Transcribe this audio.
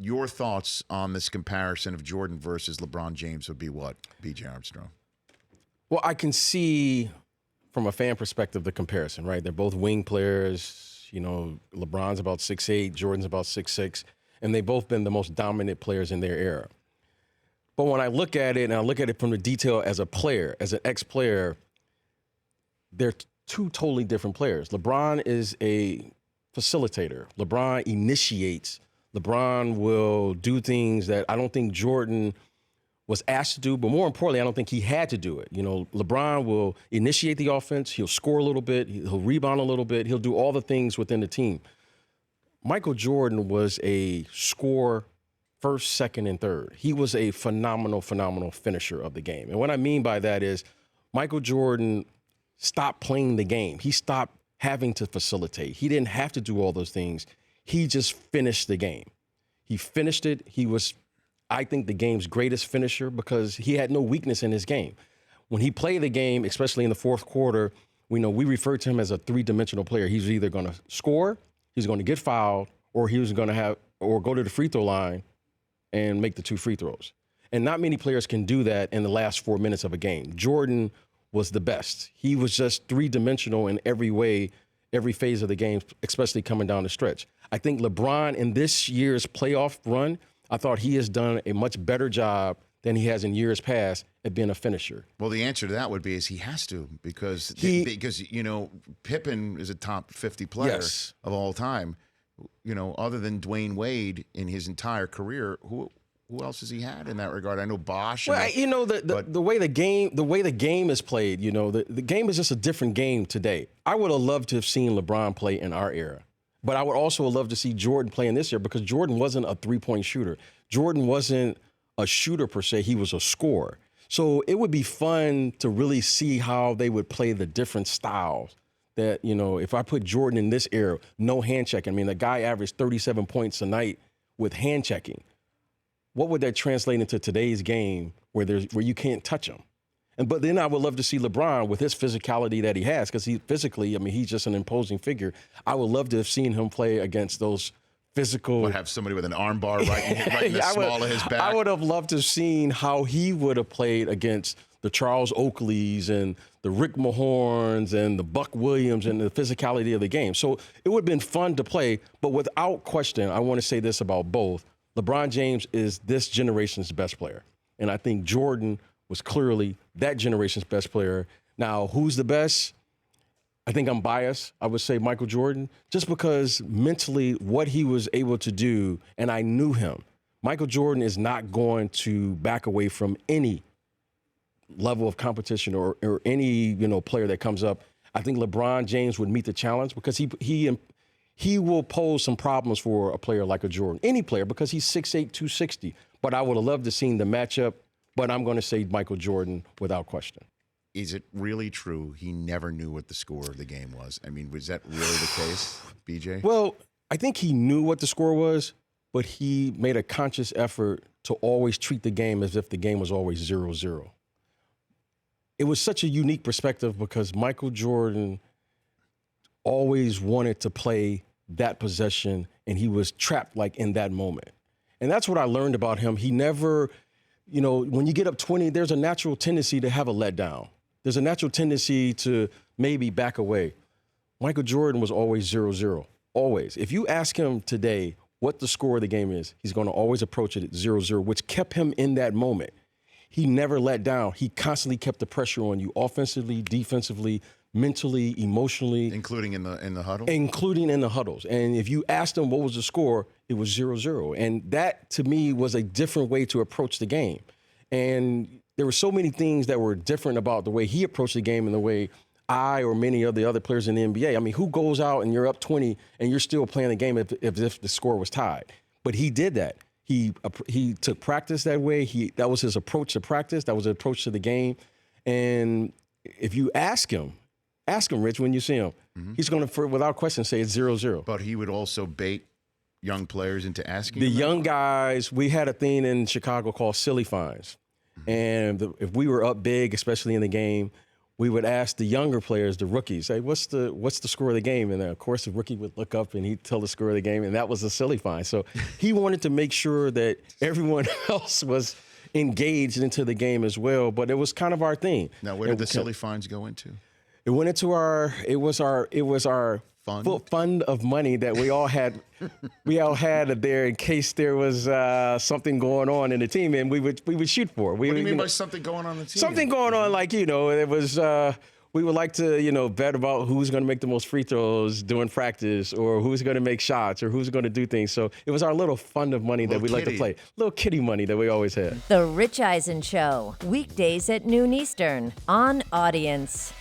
your thoughts on this comparison of Jordan versus LeBron James would be what, B.J. Armstrong? Well, I can see from a fan perspective the comparison, right? They're both wing players. You know, LeBron's about 6'8", Jordan's about 6'6", and they've both been the most dominant players in their era. But when I look at it, and I look at it from the detail as a player, as an ex-player, they're two totally different players. LeBron is a facilitator. LeBron initiates. LeBron will do things that I don't think Jordan was asked to do, but more importantly, I don't think he had to do it. You know, LeBron will initiate the offense. He'll score a little bit. He'll rebound a little bit. He'll do all the things within the team. Michael Jordan was a scorer first, second, and third. He was a phenomenal finisher of the game. And what I mean by that is Michael Jordan stopped playing the game. He stopped having to facilitate. He didn't have to do all those things. He just finished the game. He finished it. He was, I think, the game's greatest finisher because he had no weakness in his game. When he played the game, especially in the fourth quarter, we refer to him as a three-dimensional player. He's either going to score, he's going to get fouled, or he was going to go to the free throw line and make the two free throws. And not many players can do that in the last 4 minutes of a game. Jordan was the best. He was just three-dimensional in every way, every phase of the game, especially coming down the stretch. I think LeBron in this year's playoff run, I thought he has done a much better job than he has in years past at being a finisher. Well, the answer to that would be is he has to because you know, Pippen is a top 50 player of all time. You know, other than Dwayne Wade in his entire career, who else has he had in that regard? I know Bosh. Well, you know, the way the game is played, you know, the game is just a different game today. I would have loved to have seen LeBron play in our era, but I would also have loved to see Jordan play in this era because Jordan wasn't a three-point shooter. Jordan wasn't a shooter per se. He was a scorer. So it would be fun to really see how they would play the different styles. That, you know, if I put Jordan in this era, no hand checking. I mean, the guy averaged 37 points a night with hand checking. What would that translate into today's game where you can't touch him? But then I would love to see LeBron with his physicality that he has, because he's just an imposing figure. I would love to have seen him play against those physical. Would have somebody with an arm bar right in the small of his back. I would have loved to have seen how he would have played against the Charles Oakleys and the Rick Mahorns and the Buck Williams and the physicality of the game. So it would have been fun to play, but without question, I want to say this about both. LeBron James is this generation's best player. And I think Jordan was clearly that generation's best player. Now, who's the best? I think I'm biased. I would say Michael Jordan, just because mentally what he was able to do, and I knew him. Michael Jordan is not going to back away from any level of competition or any, player that comes up. I think LeBron James would meet the challenge because he will pose some problems for a player like a Jordan, any player, because he's 6'8", 260. But I would have loved to seen the matchup, but I'm going to say Michael Jordan without question. Is it really true he never knew what the score of the game was? I mean, was that really the case, BJ? Well, I think he knew what the score was, but he made a conscious effort to always treat the game as if the game was always 0-0. It was such a unique perspective because Michael Jordan always wanted to play that possession, and he was trapped in that moment. And that's what I learned about him. He never, when you get up 20, there's a natural tendency to have a letdown. There's a natural tendency to maybe back away. Michael Jordan was always 0-0, always. If you ask him today what the score of the game is, he's going to always approach it at 0-0, which kept him in that moment. He never let down. He constantly kept the pressure on you offensively, defensively, mentally, emotionally. Including in the huddle? Including in the huddles. And if you asked him what was the score, it was 0-0. And that, to me, was a different way to approach the game. And there were so many things that were different about the way he approached the game and the way I or many of the other players in the NBA. I mean, who goes out and you're up 20 and you're still playing the game if the score was tied? But he did that. He took practice that way. That was his approach to practice. That was his approach to the game. And if you ask him, Rich, when you see him, he's going to, without question, say it's 0-0. But he would also bait young players into asking the him young that? guys. We had a thing in Chicago called silly fines. And if we were up big, especially in the game, we would ask the younger players, the rookies, hey, what's the score of the game? And then, of course, the rookie would look up and he'd tell the score of the game, and that was a silly fine. So he wanted to make sure that everyone else was engaged into the game as well. But it was kind of our thing. Now, where did the silly fines go into? It went into our fund of money that we all had. We all had there in case there was something going on in the team, and we would shoot for it. What do you mean by something going on in the team? Something going on, like, it was. We would like to, bet about who's going to make the most free throws during practice, or who's going to make shots, or who's going to do things. So it was our little fund of money that we like to play. Little kitty money that we always had. The Rich Eisen Show, weekdays at noon Eastern on Audience.